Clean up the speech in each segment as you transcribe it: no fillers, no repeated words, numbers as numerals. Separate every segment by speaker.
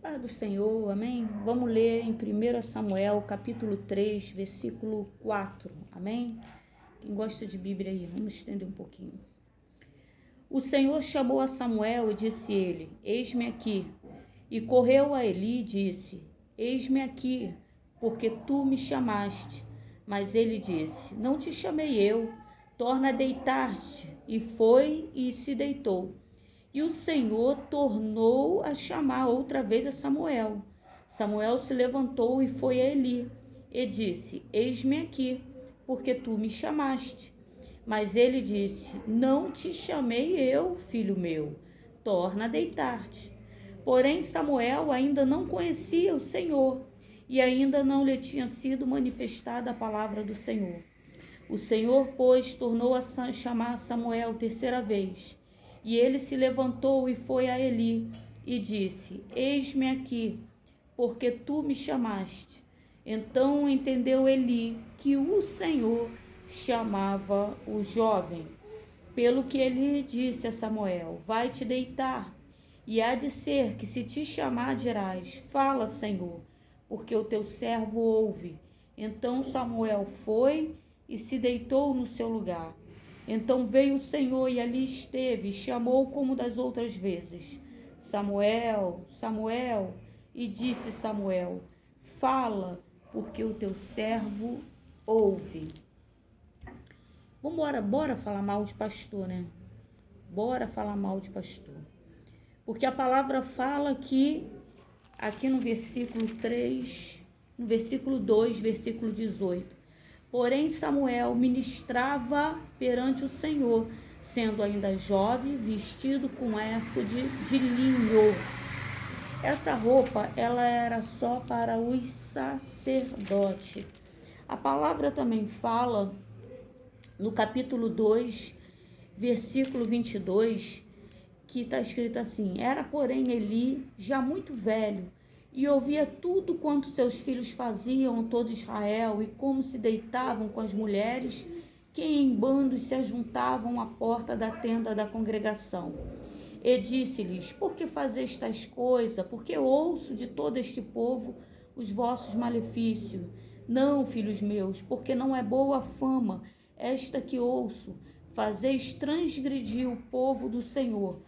Speaker 1: Paz do Senhor, amém? Vamos ler em 1 Samuel, capítulo 3, versículo 4, amém? Quem gosta de Bíblia aí, vamos estender um pouquinho. O Senhor chamou a Samuel e disse ele, eis-me aqui. E correu a Eli e disse, eis-me aqui, porque tu me chamaste. Mas ele disse, não te chamei eu, torna a deitar-te. E foi e se deitou. E o Senhor tornou a chamar outra vez a Samuel. Samuel se levantou e foi a Eli, e disse, eis-me aqui, porque tu me chamaste. Mas ele disse, não te chamei eu, filho meu, torna a deitar-te. Porém Samuel ainda não conhecia o Senhor, e ainda não lhe tinha sido manifestada a palavra do Senhor. O Senhor, pois, tornou a chamar Samuel terceira vez. E ele se levantou e foi a Eli e disse, eis-me aqui, porque tu me chamaste. Então entendeu Eli que o Senhor chamava o jovem. Pelo que ele disse a Samuel, vai-te deitar, e há de ser que se te chamar dirás, fala, Senhor, porque o teu servo ouve. Então Samuel foi e se deitou no seu lugar. Então veio o Senhor e ali esteve, e chamou como das outras vezes, Samuel, Samuel, e disse Samuel, fala, porque o teu servo ouve. Bora falar mal de pastor, né? Bora falar mal de pastor. Porque a palavra fala que, aqui no versículo 3, no versículo 2, versículo 18, porém Samuel ministrava perante o Senhor, sendo ainda jovem, vestido com éfode de linho. Essa roupa, ela era só para os sacerdotes. A palavra também fala, no capítulo 2, versículo 22, que está escrito assim, era porém Eli já muito velho, e ouvia tudo quanto seus filhos faziam todo Israel, e como se deitavam com as mulheres, que em bandos se ajuntavam à porta da tenda da congregação. E disse-lhes, por que fazeis tais coisas? Porque ouço de todo este povo os vossos malefícios. Não, filhos meus, porque não é boa fama esta que ouço, fazeis transgredir o povo do Senhor.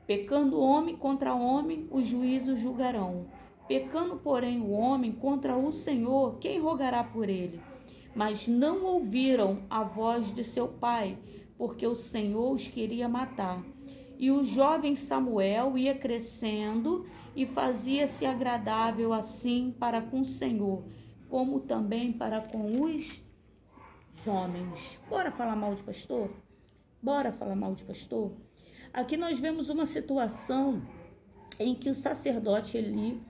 Speaker 1: Pecando homem contra homem, os juízos julgarão. Pecando, porém, o homem contra o Senhor, quem rogará por ele? Mas não ouviram a voz de seu pai, porque o Senhor os queria matar. E o jovem Samuel ia crescendo e fazia-se agradável assim para com o Senhor, como também para com os homens. Bora falar mal de pastor? Bora falar mal de pastor? Aqui nós vemos uma situação em que o sacerdote Eli,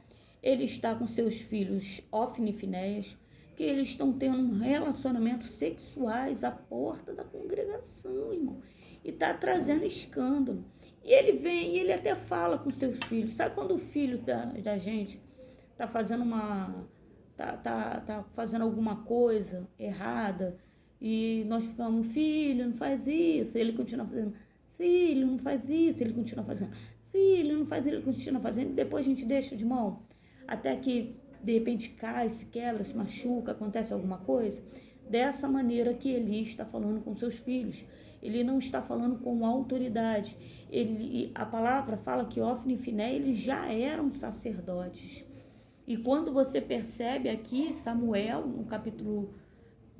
Speaker 1: ele está com seus filhos Ofni e Finéias, que eles estão tendo relacionamentos sexuais à porta da congregação, irmão, e está trazendo escândalo. E ele vem e ele até fala com seus filhos. Sabe quando o filho da gente está fazendo tá fazendo alguma coisa errada e nós ficamos, filho, não faz isso, ele continua fazendo, filho, não faz isso, ele continua fazendo, filho, não faz isso, ele continua fazendo, e depois a gente deixa de mão, até que de repente cai, se quebra, se machuca, acontece alguma coisa. Dessa maneira que Eli está falando com seus filhos, ele não está falando com autoridade. A palavra fala que Ofni e Finé, eles já eram sacerdotes. E quando você percebe aqui, Samuel, no capítulo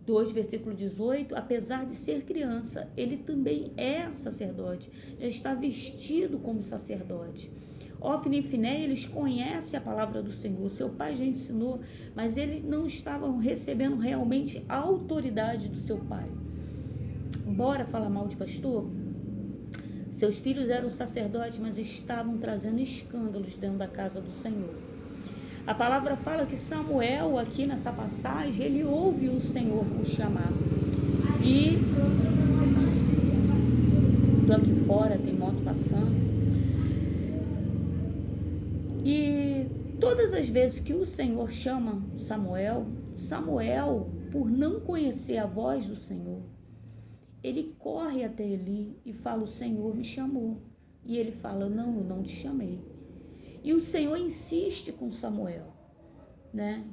Speaker 1: 2, versículo 18, apesar de ser criança, ele também é sacerdote, já está vestido como sacerdote. Ofni e Finé, eles conhecem a palavra do Senhor, seu pai já ensinou, mas eles não estavam recebendo realmente a autoridade do seu pai. Bora falar mal de pastor? Seus filhos eram sacerdotes, mas estavam trazendo escândalos dentro da casa do Senhor. A palavra fala que Samuel, aqui nessa passagem, ele ouve o Senhor o chamar. E tô aqui fora, tem moto passando. E todas as vezes que o Senhor chama Samuel, por não conhecer a voz do Senhor, ele corre até Eli e fala, o Senhor me chamou. E ele fala, não, eu não te chamei. E o Senhor insiste com Samuel, né?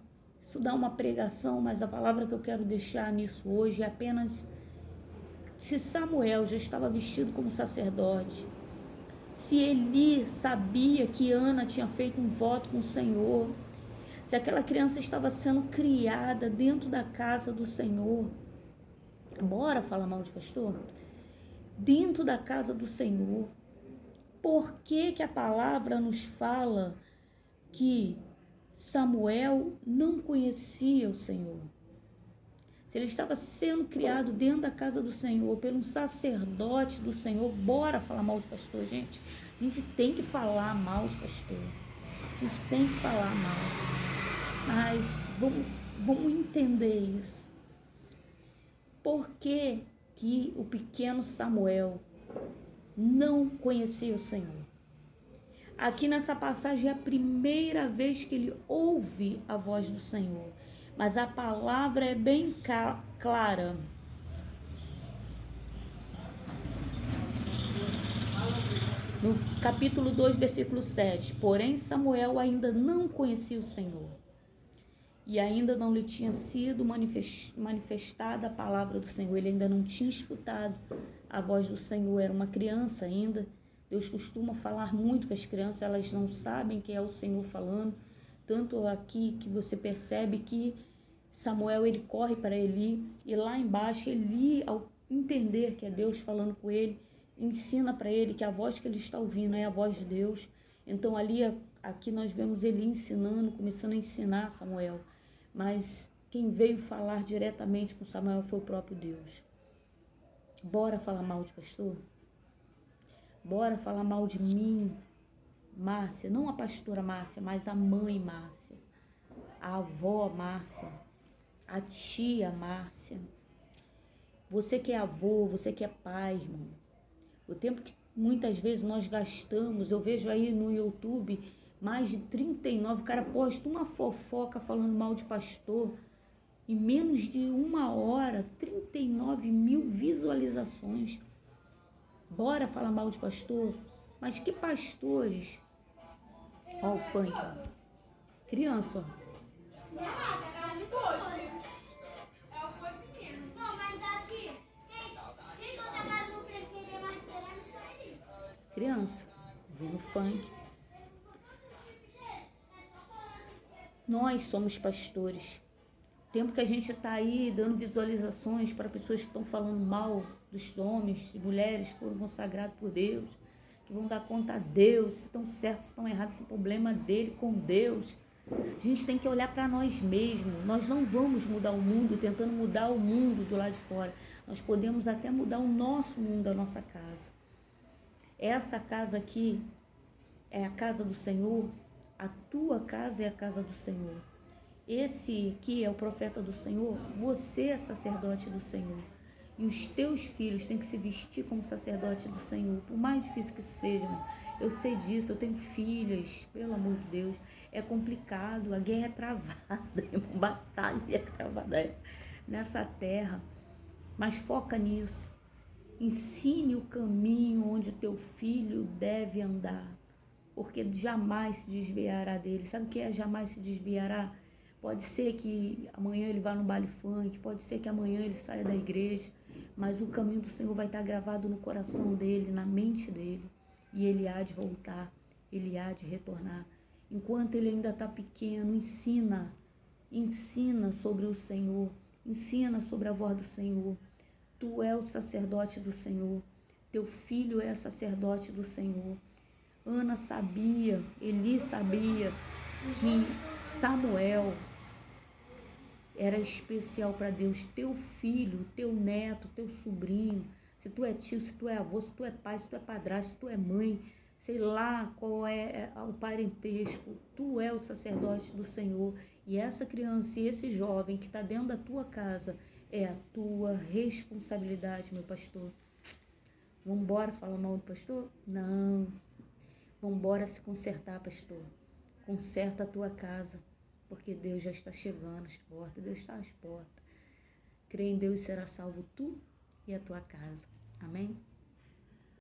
Speaker 1: Isso dá uma pregação, mas a palavra que eu quero deixar nisso hoje é apenas: se Samuel já estava vestido como sacerdote, se Eli sabia que Ana tinha feito um voto com o Senhor, se aquela criança estava sendo criada dentro da casa do Senhor, bora falar mal de pastor? Dentro da casa do Senhor, por que que a palavra nos fala que Samuel não conhecia o Senhor? Se ele estava sendo criado dentro da casa do Senhor, por um sacerdote do Senhor, bora falar mal de pastor, gente. A gente tem que falar mal de pastor. A gente tem que falar mal. Mas vamos entender isso. Por que que o pequeno Samuel não conhecia o Senhor? Aqui nessa passagem é a primeira vez que ele ouve a voz do Senhor. Mas a palavra é bem clara. No capítulo 2, versículo 7. Porém, Samuel ainda não conhecia o Senhor. E ainda não lhe tinha sido manifestada a palavra do Senhor. Ele ainda não tinha escutado a voz do Senhor. Era uma criança ainda. Deus costuma falar muito com as crianças. Elas não sabem que é o Senhor falando. Tanto aqui que você percebe que Samuel, ele corre para Eli, e lá embaixo Eli, ao entender que é Deus falando com ele, ensina para ele que a voz que ele está ouvindo é a voz de Deus. Então aqui nós vemos Eli ensinando, começando a ensinar Samuel, mas quem veio falar diretamente com Samuel foi o próprio Deus. Bora falar mal de pastor? Bora falar mal de mim, Márcia, não a pastora Márcia, mas a mãe Márcia, a avó Márcia, a tia Márcia. Você que é avô, você que é pai, irmão. O tempo que muitas vezes nós gastamos, eu vejo aí no YouTube, mais de 39, o cara posta uma fofoca falando mal de pastor. Em menos de uma hora, 39 mil visualizações. Bora falar mal de pastor? Mas que pastores? Ó o funk, ó. Criança, ó. Criança, vendo funk. Nós somos pastores. Tempo que a gente está aí dando visualizações para pessoas que estão falando mal dos homens e mulheres que foram consagrados por Deus, que vão dar conta a Deus, se estão certos, se estão errados, esse problema dele com Deus. A gente tem que olhar para nós mesmos. Nós não vamos mudar o mundo tentando mudar o mundo do lado de fora. Nós podemos até mudar o nosso mundo, a nossa casa. Essa casa aqui é a casa do Senhor. A tua casa é a casa do Senhor. Esse aqui é o profeta do Senhor. Você é sacerdote do Senhor. E os teus filhos têm que se vestir como sacerdote do Senhor. Por mais difícil que seja, eu sei disso, eu tenho filhas, pelo amor de Deus. É complicado, a guerra é travada, é uma batalha travada nessa terra. Mas foca nisso. Ensine o caminho onde o teu filho deve andar, porque jamais se desviará dele. Sabe o que é jamais se desviará? Pode ser que amanhã ele vá no baile funk, pode ser que amanhã ele saia da igreja, mas o caminho do Senhor vai estar gravado no coração dele, na mente dele, e ele há de voltar, ele há de retornar. Enquanto ele ainda está pequeno, ensina sobre o Senhor, ensina sobre a voz do Senhor. Tu é o sacerdote do Senhor, teu filho é sacerdote do Senhor. Ana sabia, Eli sabia que Samuel era especial para Deus. Teu filho, teu neto, teu sobrinho, se tu é tio, se tu é avô, se tu é pai, se tu é padrasto, se tu é mãe, sei lá qual é o parentesco, tu é o sacerdote do Senhor. E essa criança e esse jovem que está dentro da tua casa é a tua responsabilidade, meu pastor. Vamos embora falar mal do pastor? Não. Vamos embora se consertar, pastor. Conserta a tua casa, porque Deus já está chegando às portas. Deus está às portas. Crê em Deus e será salvo tu e a tua casa. Amém?